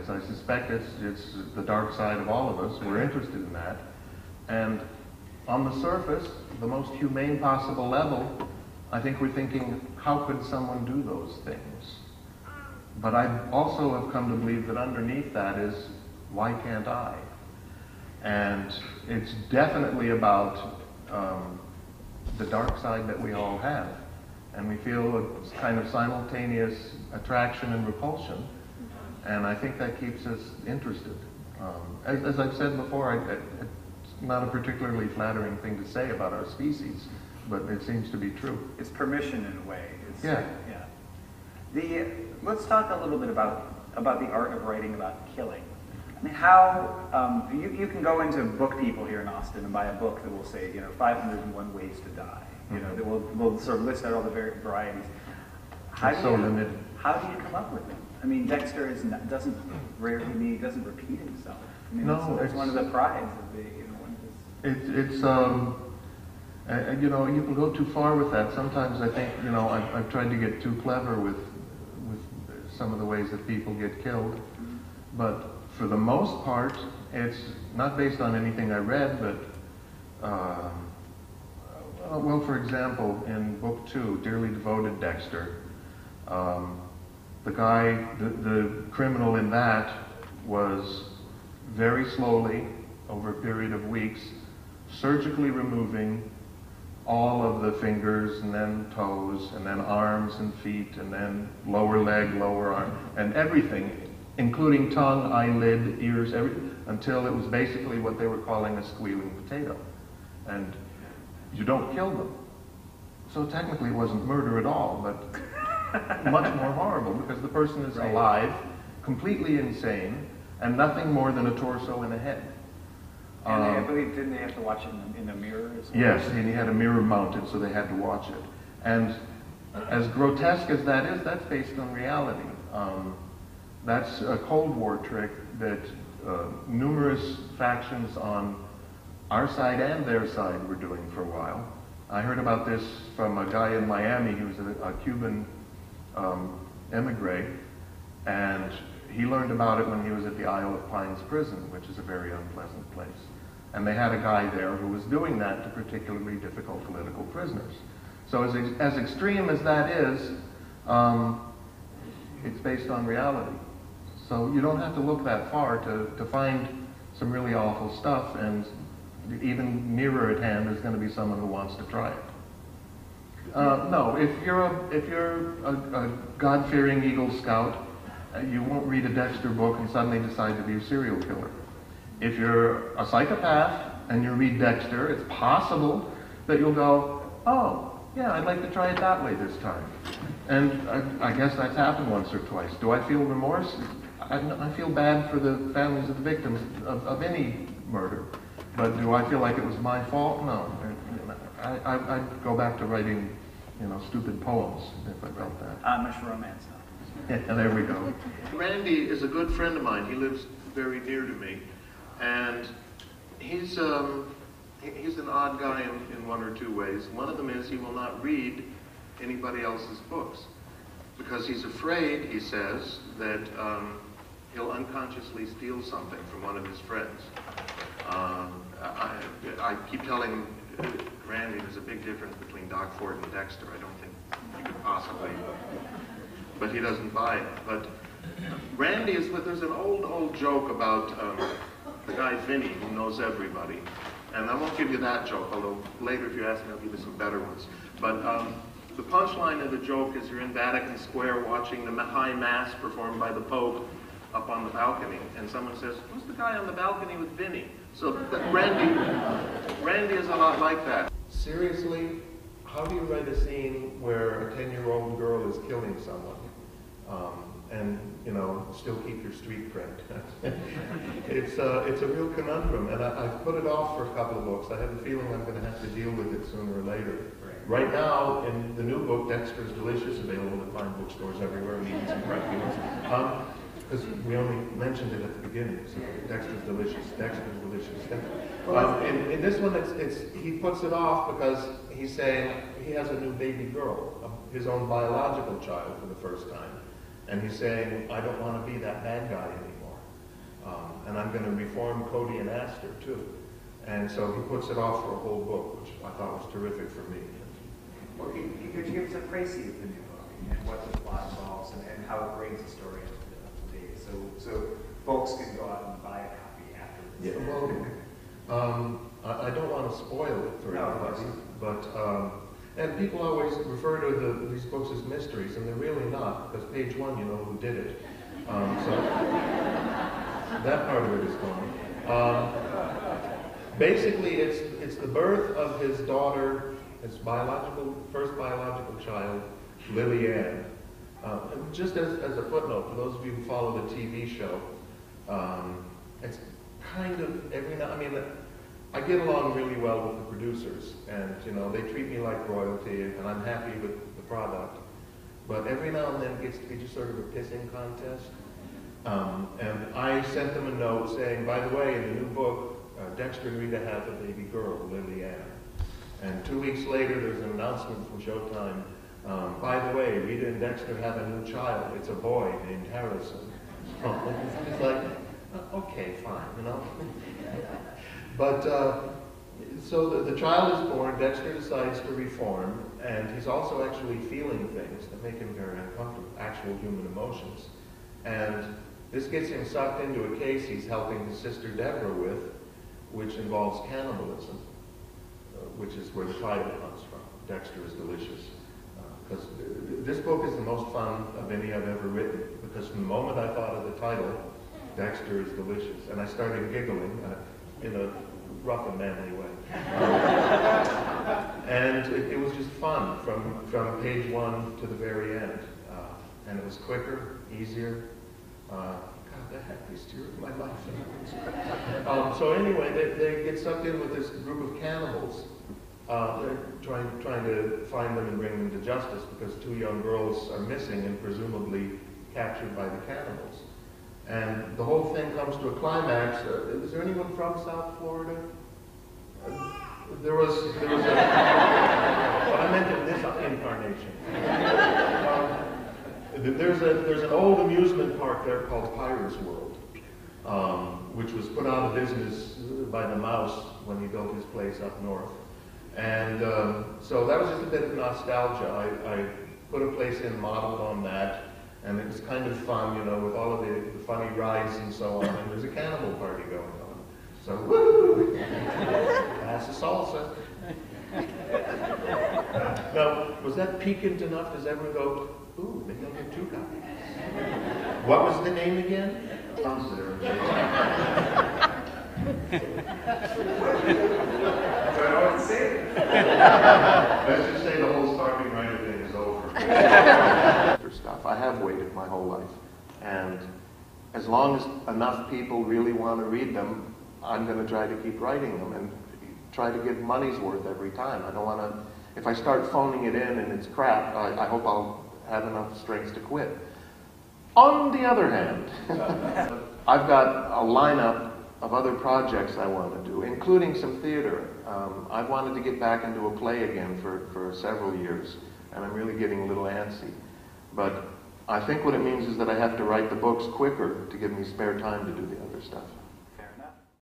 is. I suspect it's the dark side of all of us. We're interested in that. And on the surface, the most humane possible level, I think we're thinking, how could someone do those things? But I also have come to believe that underneath that is, why can't I? And it's definitely about the dark side that we all have. And we feel a kind of simultaneous attraction and repulsion. And I think that keeps us interested. As I've said before, it's not a particularly flattering thing to say about our species, but it seems to be true. It's permission in a way. Yeah. Let's talk a little bit about the art of writing about killing. I mean, how you can go into book people here in Austin and buy a book that will say, 501 ways to die. That will sort of list out all the various varieties. How do you come up with them? I mean, Dexter doesn't repeat himself. I mean, no, it's one of the prides of the you can go too far with that. Sometimes I think I've tried to get too clever with some of the ways that people get killed, but for the most part, it's not based on anything I read, but well, for example, in Book 2, Dearly Devoted Dexter, the criminal in that was very slowly, over a period of weeks, surgically removing all of the fingers and then toes and then arms and feet and then lower leg, lower arm, and everything, including tongue, eyelid, ears, everything, until it was basically what they were calling a squealing potato. And you don't kill them. So technically it wasn't murder at all, but much more horrible, because the person is alive, completely insane, and nothing more than a torso and a head. And I believe, didn't they have to watch it in a mirror as well? Yes, and he had a mirror mounted, so they had to watch it. And as grotesque as that is, that's based on reality. That's a Cold War trick that numerous factions on our side and their side were doing for a while. I heard about this from a guy in Miami. He was a Cuban emigre, and he learned about it when he was at the Isle of Pines prison, which is a very unpleasant place. And they had a guy there who was doing that to particularly difficult political prisoners. So as extreme as that is, it's based on reality. So you don't have to look that far to find some really awful stuff, and even nearer at hand is going to be someone who wants to try it. No, if you're a God-fearing Eagle Scout, you won't read a Dexter book and suddenly decide to be a serial killer. If you're a psychopath and you read Dexter, it's possible that you'll go, oh, yeah, I'd like to try it that way this time. And I guess that's happened once or twice. Do I feel remorse? I feel bad for the families of the victims of any murder. But do I feel like it was my fault? No. I'd go back to writing, stupid poems if I felt that. Amish romance. Yeah, there we go. Randy is a good friend of mine. He lives very near to me. And he's an odd guy in one or two ways. One of them is he will not read anybody else's books because he's afraid, he says, that he'll unconsciously steal something from one of his friends. I keep telling Randy there's a big difference between Doc Ford and Dexter. I don't think you could possibly, but he doesn't buy it. But Randy is there's an old joke about the guy Vinny who knows everybody. And I won't give you that joke, although later if you ask me I'll give you some better ones. But the punchline of the joke is you're in Vatican Square watching the High Mass performed by the Pope up on the balcony, and someone says, who's the guy on the balcony with Vinny? So Randy is a lot like that. Seriously, how do you write a scene where a 10-year-old girl is killing someone and still keep your street cred? It's a real conundrum, and I've put it off for a couple of books. I have a feeling I'm going to have to deal with it sooner or later. Right now, in the new book, Dexter's Delicious, available at fine bookstores everywhere, and even some crack dealers. Because we only mentioned it at the beginning. So Dexter's Delicious, Dexter's Delicious. In this one, he puts it off because he's saying he has a new baby girl, his own biological child for the first time. And he's saying, I don't want to be that bad guy anymore. And I'm going to reform Cody and Astor too. And so he puts it off for a whole book, which I thought was terrific for me. Well, could you give us a précis of the new book and what the plot involves and how it brings the story up to date, so folks can go out and buy a copy afterwards? Yeah, well, I don't want to spoil it for everybody, but and people always refer to these books as mysteries, and they're really not, because page 1, you know who did it. So that part of it is gone. Basically, it's the birth of his daughter, his first biological child, Lily Ann. And just as a footnote, for those of you who follow the TV show, it's kind of I get along really well with the producers, and they treat me like royalty, and I'm happy with the product. But every now and then it gets to be just sort of a pissing contest. And I sent them a note saying, by the way, in the new book, Dexter and Rita have a baby girl, Lily Ann. And 2 weeks later, there's an announcement from Showtime. By the way, Rita and Dexter have a new child. It's a boy named Harrison. It's like, okay, fine, But so the child is born. Dexter decides to reform, and he's also actually feeling things that make him very uncomfortable, actual human emotions. And this gets him sucked into a case he's helping his sister Deborah with, which involves cannibalism, which is where the title comes from. Dexter is Delicious. Because this book is the most fun of any I've ever written, because from the moment I thought of the title, Dexter is Delicious, and I started giggling in a rough and manly way. And it was just fun from page 1 to the very end. And it was quicker, easier. God, the happiest year of my life. So anyway, they get sucked in with this group of cannibals. They're trying to find them and bring them to justice because 2 young girls are missing and presumably captured by the cannibals. And the whole thing comes to a climax. Is there anyone from South Florida? There was a, but I meant in this incarnation. There's an old amusement park there called Pirates World, which was put out of business by the Mouse when he built his place up north. And so that was just a bit of nostalgia. I put a place in modeled on that, and it was kind of fun, with all of the funny rides and so on. And there's a cannibal party going on. So, woo! Pass the salsa. Now, was that piquant enough? Does everyone go, ooh, maybe I'll get 2 copies? What was the name again? So I know what to say. Let's just say the whole starving writer thing is over. Stuff. I have waited my whole life. And as long as enough people really want to read them, I'm going to try to keep writing them and try to get money's worth every time. I don't want to, if I start phoning it in and it's crap, I hope I'll have enough strength to quit. On the other hand, I've got a lineup of other projects I want to do, including some theater. I've wanted to get back into a play again for several years, and I'm really getting a little antsy. But I think what it means is that I have to write the books quicker to give me spare time to do the other stuff.